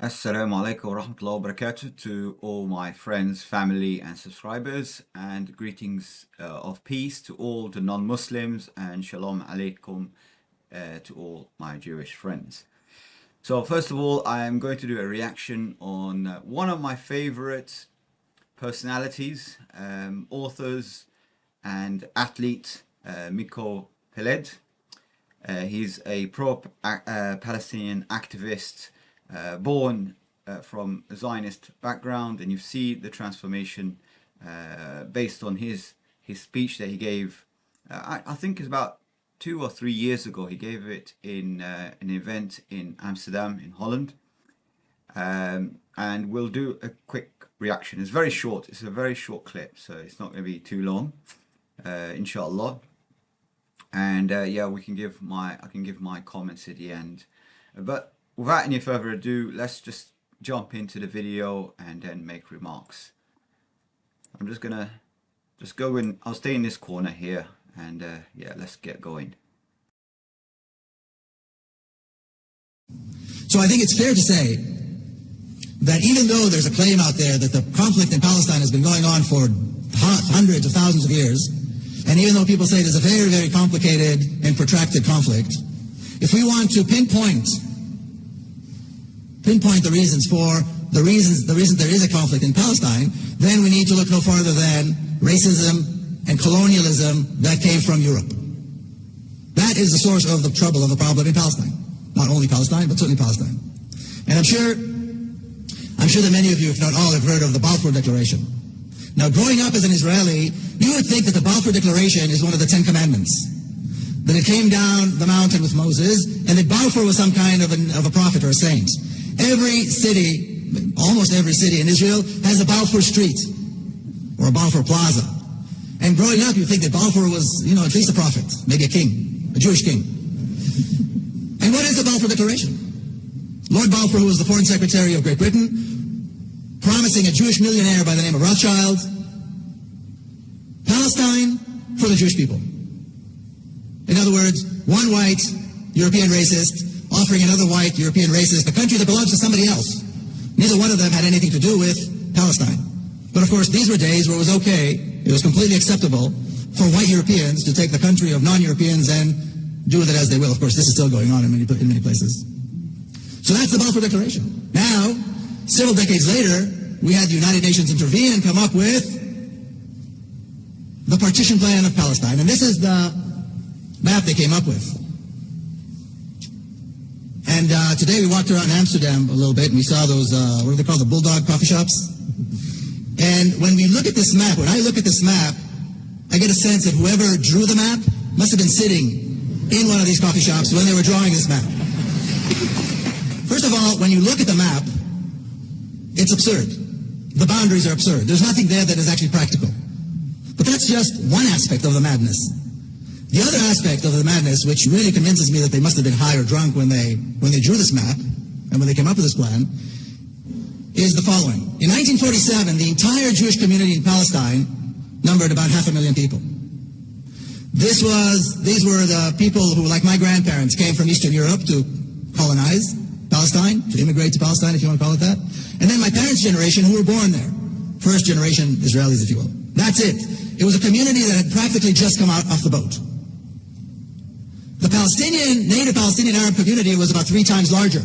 Assalamu alaikum wa rahmatullahi wa barakatuh to all my friends, family, and subscribers, and greetings of peace to all the non-Muslims, and shalom alaikum to all my Jewish friends. So, first of all, I am going to do a reaction on one of my favorite personalities, authors, and athlete, Miko Peled. He's a pro-Palestinian activist, born from a Zionist background, and you see the transformation based on his speech that he gave. I think it's about 2 or 3 years ago. He gave it in an event in Amsterdam in Holland, and we'll do a quick reaction. It's very short. It's a very short clip, so it's not going to be too long, inshallah. And yeah, I can give my comments at the end, but without any further ado, let's just jump into the video and then make remarks. I'm just gonna go in. I'll stay in this corner here, and yeah, let's get going. So I think it's fair to say that even though there's a claim out there that the conflict in Palestine has been going on for hundreds of thousands of years, and even though people say it is a very, very complicated and protracted conflict, if we want to pinpoint the reasons there is a conflict in Palestine, then we need to look no farther than racism and colonialism that came from Europe. That is the source of the trouble, of the problem in Palestine. Not only Palestine, but certainly Palestine. And I'm sure that many of you, if not all, have heard of the Balfour Declaration. Now, growing up as an Israeli, you would think that the Balfour Declaration is one of the 10 Commandments. That it came down the mountain with Moses, and that Balfour was some kind of a prophet or a saint. Every city, almost every city in Israel, has a Balfour Street, or a Balfour Plaza. And growing up, you think that Balfour was, at least a prophet, maybe a king, a Jewish king. And what is the Balfour Declaration? Lord Balfour, who was the Foreign Secretary of Great Britain, promising a Jewish millionaire by the name of Rothschild, Palestine for the Jewish people. In other words, one white European racist offering another white European racist a country that belongs to somebody else. Neither one of them had anything to do with Palestine. But of course, these were days where it was okay, it was completely acceptable for white Europeans to take the country of non-Europeans and do with it as they will. Of course, this is still going on in many places. So that's the Balfour Declaration. Now, several decades later, we had the United Nations intervene and come up with the partition plan of Palestine. And this is the map they came up with. And today we walked around Amsterdam a little bit, and we saw those, what are they called, the bulldog coffee shops? And when we look at this map, when I look at this map, I get a sense that whoever drew the map must have been sitting in one of these coffee shops when they were drawing this map. First of all, when you look at the map, it's absurd. The boundaries are absurd. There's nothing there that is actually practical. But that's just one aspect of the madness. The other aspect of the madness, which really convinces me that they must have been high or drunk when they drew this map and when they came up with this plan, is the following. In 1947, the entire Jewish community in Palestine numbered about 500,000 people. These were the people who, like my grandparents, came from Eastern Europe to colonize Palestine, to immigrate to Palestine, if you want to call it that. And then my parents' generation, who were born there. First generation Israelis, if you will. That's it. It was a community that had practically just come out off the boat. The native Palestinian Arab community was about 3 times larger.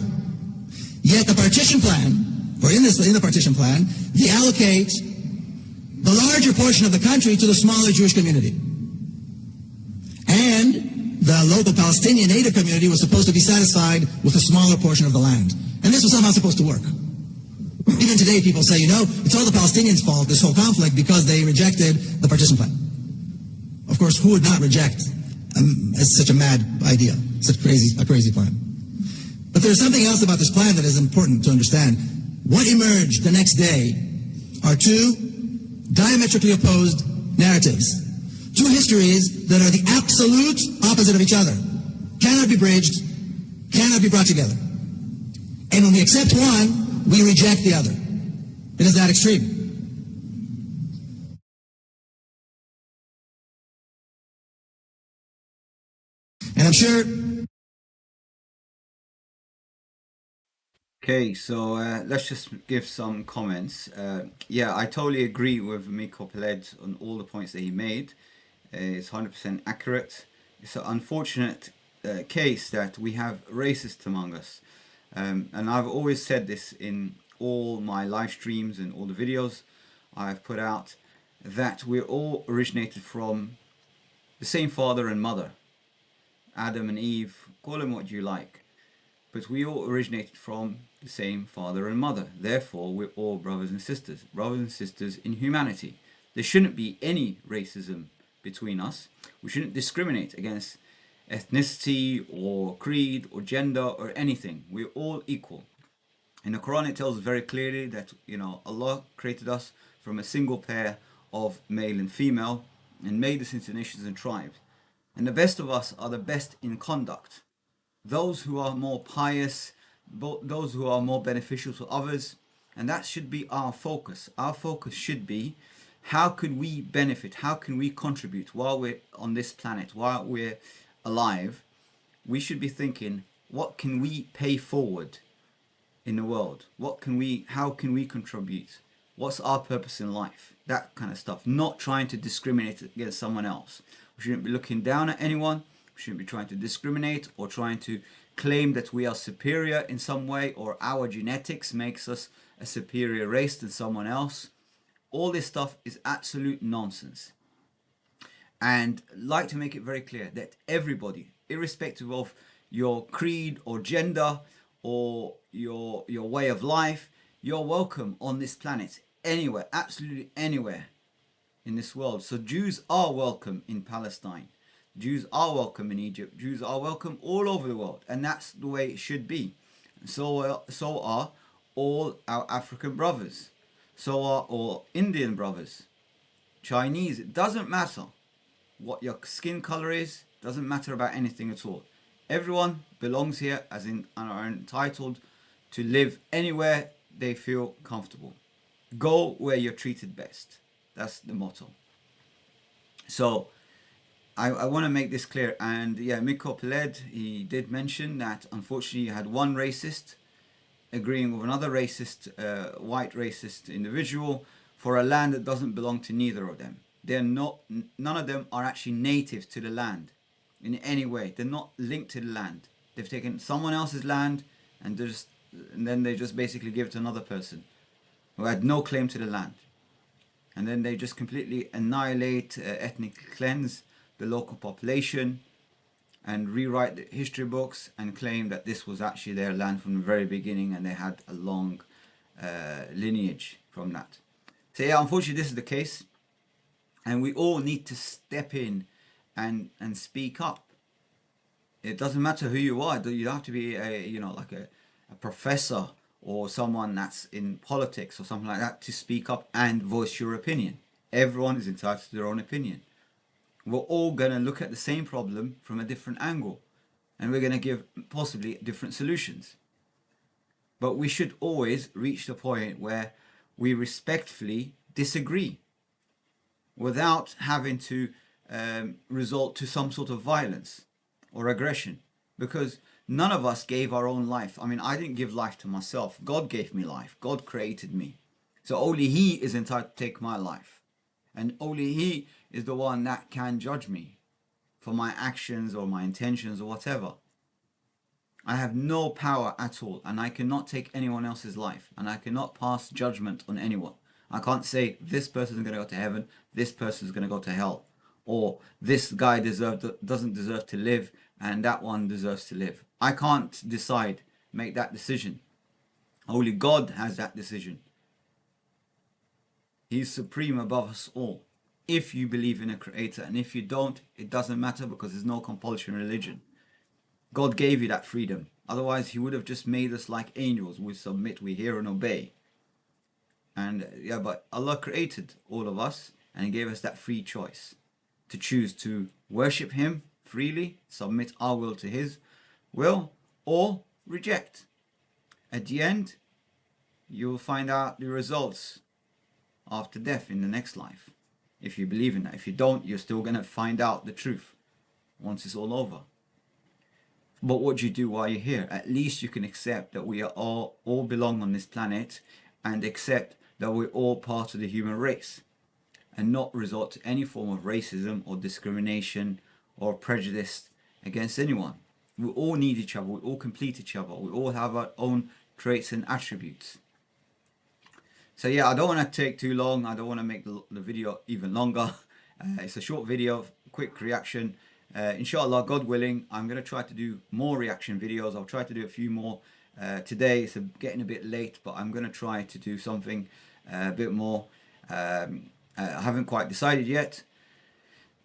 Yet the partition plan, or in the partition plan, they allocate the larger portion of the country to the smaller Jewish community. And the local Palestinian native community was supposed to be satisfied with a smaller portion of the land. And this was somehow supposed to work. Even today people say, it's all the Palestinians' fault, this whole conflict, because they rejected the partition plan. Of course, who would not reject such a mad idea, such a crazy plan? But there's something else about this plan that is important to understand. What emerged the next day are 2 diametrically opposed narratives. 2 histories that are the absolute opposite of each other. Cannot be bridged, cannot be brought together. And when we accept one, we reject the other. It is that extreme. And I'm sure Okay, so let's just give some comments. Yeah, I totally agree with Miko Peled on all the points that he made. It's 100% accurate. It's an unfortunate case that we have racists among us. And I've always said this in all my live streams and all the videos I've put out, that we're all originated from the same father and mother. Adam and Eve, call them what you like. But we all originated from the same father and mother. Therefore, we're all brothers and sisters in humanity. There shouldn't be any racism between us. We shouldn't discriminate against ethnicity or creed or gender or anything. We're all equal. In the Quran, it tells us very clearly that Allah created us from a single pair of male and female and made us into nations and tribes. And the best of us are the best in conduct. Those who are more pious, those who are more beneficial to others, and that should be our focus. Our focus should be, how can we benefit, how can we contribute while we're on this planet, while we're alive. We should be thinking, what can we pay forward in the world? How can we contribute? What's our purpose in life? That kind of stuff. Not trying to discriminate against someone else. We shouldn't be looking down at anyone. We shouldn't be trying to discriminate or trying to claim that we are superior in some way, or our genetics makes us a superior race than someone else. All this stuff is absolute nonsense. And I'd like to make it very clear that everybody, irrespective of your creed or gender or your way of life, you're welcome on this planet, anywhere, absolutely anywhere in this world. So Jews are welcome in Palestine. Jews are welcome in Egypt. Jews are welcome all over the world, and that's the way it should be. So are all our African brothers. So are all Indian brothers, Chinese. It doesn't matter what your skin color is. Doesn't matter about anything at all. Everyone belongs here, as in, and are entitled to live anywhere they feel comfortable. Go where you're treated best. That's the motto. So I want to make this clear. And yeah, Miko Peled, he did mention that unfortunately you had one racist agreeing with another racist, white racist individual for a land that doesn't belong to neither of them. They're not, none of them are actually native to the land in any way. They're not linked to the land. They've taken someone else's land and then they just basically give it to another person who had no claim to the land. And then they just completely annihilate, ethnically cleanse the local population and rewrite the history books and claim that this was actually their land from the very beginning and they had a long lineage from that. So yeah, unfortunately this is the case, and we all need to step in and speak up. It doesn't matter who you are. You don't have to be a professor or someone that's in politics or something like that to speak up and voice your opinion. Everyone is entitled to their own opinion. We're all going to look at the same problem from a different angle, and we're going to give possibly different solutions. But we should always reach the point where we respectfully disagree without having to resort to some sort of violence or aggression, because none of us gave our own life. I mean, I didn't give life to myself. God gave me life. God created me. So only He is entitled to take my life. And only He is the one that can judge me for my actions or my intentions or whatever. I have no power at all, and I cannot take anyone else's life, and I cannot pass judgment on anyone. I can't say this person is going to go to heaven, this person is going to go to hell, or this guy doesn't deserve to live, and that one deserves to live. I can't decide, make that decision. Only God has that decision. He's supreme above us all. If you believe in a creator, and if you don't, it doesn't matter, because there's no compulsion in religion. God gave you that freedom. Otherwise, He would have just made us like angels. We submit, we hear and obey. And yeah, but Allah created all of us and He gave us that free choice to choose to worship Him freely, submit our will to His will, or reject. At the end, you'll find out the results after death in the next life, if you believe in that. If you don't, you're still going to find out the truth once it's all over. But what do you do while you're here? At least you can accept that we are all belong on this planet, and accept that we're all part of the human race, and not resort to any form of racism or discrimination or prejudice against anyone. We all need each other, we all complete each other, we all have our own traits and attributes. So yeah, I don't want to take too long, I don't want to make the video even longer. It's a short video, quick reaction. Inshallah, God willing, I'm going to try to do more reaction videos. I'll try to do a few more today. It's getting a bit late, but I'm going to try to do something a bit more. I haven't quite decided yet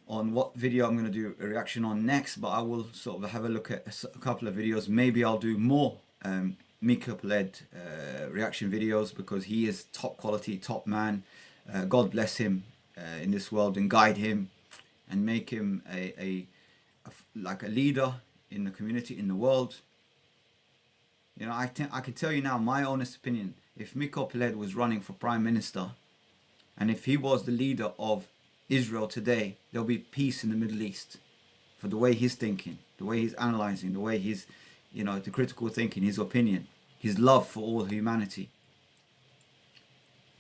on what video I'm going to do a reaction on next, but I will sort of have a look at a couple of videos. Maybe I'll do more Miko Peled reaction videos, because he is top quality, top man. God bless him in this world, and guide him and make him like a leader in the community, in the world. You know, I can tell you now my honest opinion. If Miko Peled was running for Prime Minister, and if he was the leader of Israel today, there'll be peace in the Middle East, for the way he's thinking, the way he's analyzing, the way he's, you know, the critical thinking, his opinion, his love for all humanity.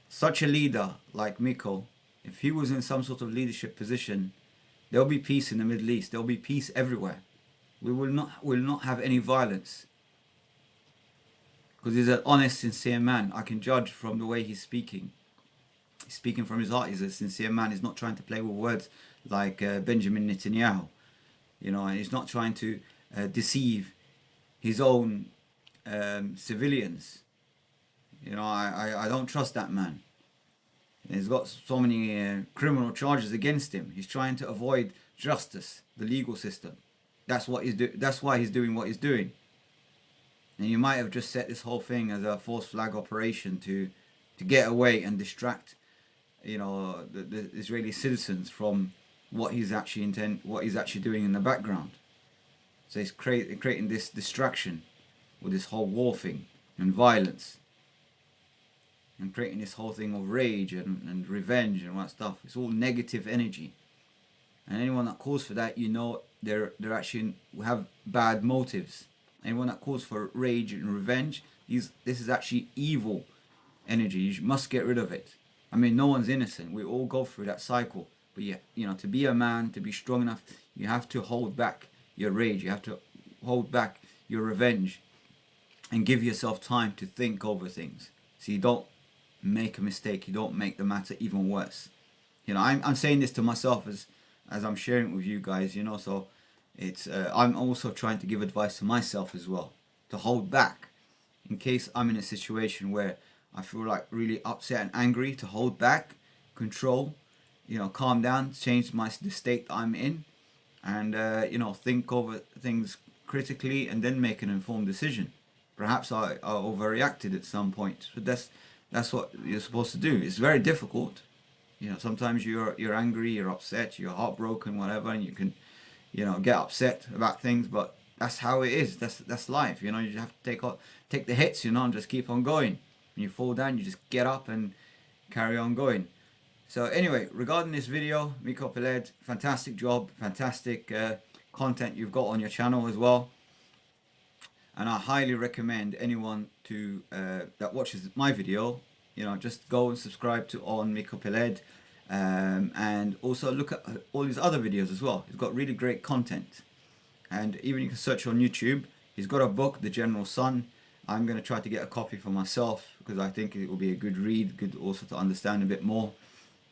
Such a leader like Miko, if he was in some sort of leadership position, there'll be peace in the Middle East. There'll be peace everywhere. We will not have any violence, because he's an honest, sincere man. I can judge from the way he's speaking. He's speaking from his heart. He's a sincere man. He's not trying to play with words like Benjamin Netanyahu. You know, he's not trying to deceive his own civilians. You know, I don't trust that man. He's got so many criminal charges against him. He's trying to avoid justice, the legal system. That's what that's why he's doing what he's doing. And you might have just set this whole thing as a false flag operation to get away and distract, you know, the Israeli citizens from what he's actually doing in the background. So he's creating this distraction with this whole war thing and violence, and creating this whole thing of rage and revenge and all that stuff. It's all negative energy, and anyone that calls for that, you know, they're actually have bad motives. Anyone that calls for rage and revenge, this is actually evil energy. You must get rid of it. I mean, no one's innocent. We all go through that cycle. But yeah, you know, to be a man, to be strong enough, you have to hold back your rage. You have to hold back your revenge, and give yourself time to think over things, so you don't make a mistake. You don't make the matter even worse. You know, I'm saying this to myself as I'm sharing it with you guys. You know, so it's I'm also trying to give advice to myself as well, to hold back in case I'm in a situation where I feel like really upset and angry, to hold back, control, you know, calm down, change the state that I'm in, and you know, think over things critically, and then make an informed decision. Perhaps I overreacted at some point, but that's what you're supposed to do. It's very difficult. You know, sometimes you're angry, you're upset, you're heartbroken, whatever, and you can, you know, get upset about things. But that's how it is. That's life. You know, you have to take the hits, you know, and just keep on going. When you fall down, you just get up and carry on going. So anyway, regarding this video, Miko Peled, fantastic job, fantastic content you've got on your channel as well. And I highly recommend anyone to that watches my video, you know, just go and subscribe on Miko Peled, and also look at all his other videos as well. He's got really great content, and even you can search on YouTube. He's got a book, The General Son. I'm going to try to get a copy for myself, because I think it will be a good read, good also to understand a bit more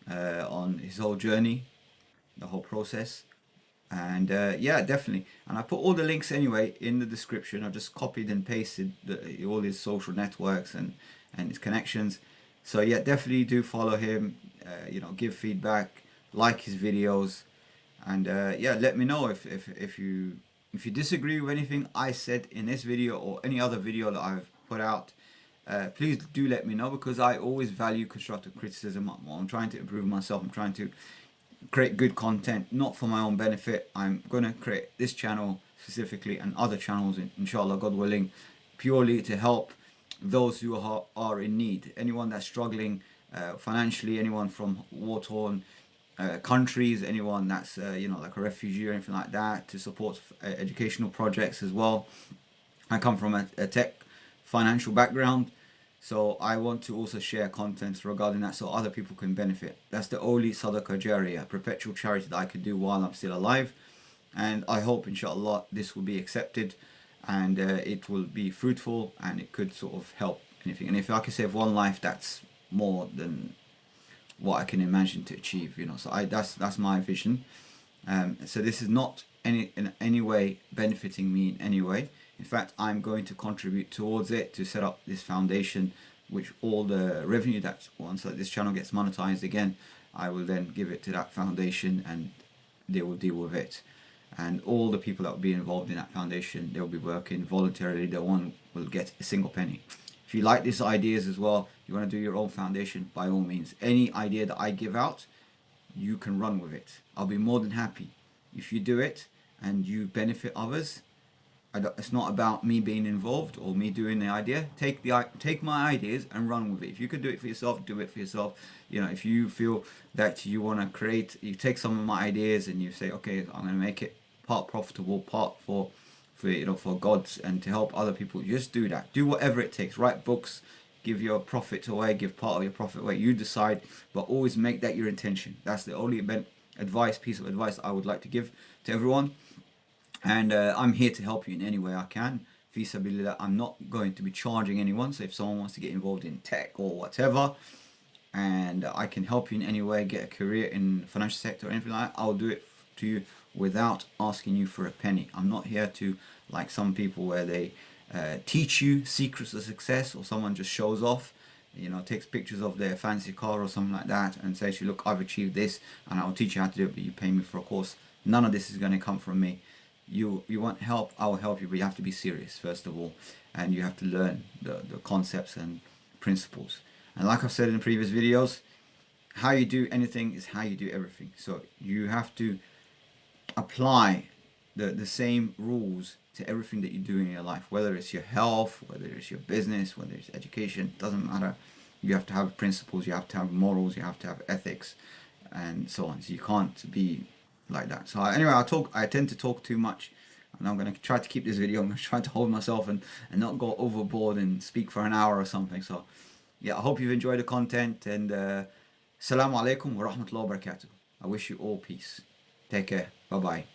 on his whole journey, the whole process. And yeah, definitely. And I put all the links anyway in the description. I just copied and pasted all his social networks and his connections. So yeah, definitely do follow him. You know, give feedback, like his videos, and yeah, let me know if you disagree with anything I said in this video or any other video that I've put out. Please do let me know, because I always value constructive criticism. I'm trying to improve myself. I'm trying to create good content, not for my own benefit. I'm going to create this channel specifically, and other channels, inshallah, God willing, purely to help those who are in need. Anyone that's struggling financially, anyone from war-torn countries, anyone that's like a refugee or anything like that, to support educational projects as well. I come from a tech financial background, so I want to also share content regarding that so other people can benefit. That's the only sadaqah jariyah, perpetual charity that I can do while I'm still alive. And I hope, inshallah, this will be accepted and it will be fruitful and it could sort of help anything. And if I can save one life, that's more than what I can imagine to achieve, So that's my vision. So this is not in any way benefiting me in any way. In fact, I'm going to contribute towards it to set up this foundation, which all the revenue that once this channel gets monetized again, I will then give it to that foundation and they will deal with it. And all the people that will be involved in that foundation, they'll be working voluntarily. No one will get a single penny. If you like these ideas as well, you want to do your own foundation, by all means. Any idea that I give out, you can run with it. I'll be more than happy. If you do it and you benefit others, it's not about me being involved or me doing the idea. Take my ideas and run with it. If you can do it for yourself, do it for yourself. If you feel that you want to create, you take some of my ideas and you say, okay, I'm going to make it part profitable, part for God's and to help other people. Just do that. Do whatever it takes. Write books. Give your profit away. Give part of your profit away. You decide, but always make that your intention. That's the only piece of advice I would like to give to everyone. And I'm here to help you in any way I can. Fi sabilillah, I'm not going to be charging anyone. So if someone wants to get involved in tech or whatever, and I can help you in any way, get a career in the financial sector or anything like that, I'll do it to you without asking you for a penny. I'm not here to, like some people where they teach you secrets of success, or someone just shows off, takes pictures of their fancy car or something like that and says, look, I've achieved this and I'll teach you how to do it, but you pay me for a course. None of this is going to come from me. You want help, I will help you, but you have to be serious first of all, and you have to learn the concepts and principles. And like I've said in previous videos, how you do anything is how you do everything. So you have to apply the same rules to everything that you do in your life, whether it's your health, whether it's your business, whether it's education, doesn't matter. You have to have principles, you have to have morals, you have to have ethics, and so on. So you can't be like that. So anyway, I tend to talk too much, and I'm going to try to keep this video. I'm going to try to hold myself and not go overboard and speak for an hour or something. So yeah, I hope you've enjoyed the content, and Assalamu alaikum wa rahmatullahi wa barakatuh. I wish you all peace. Take care. Bye bye.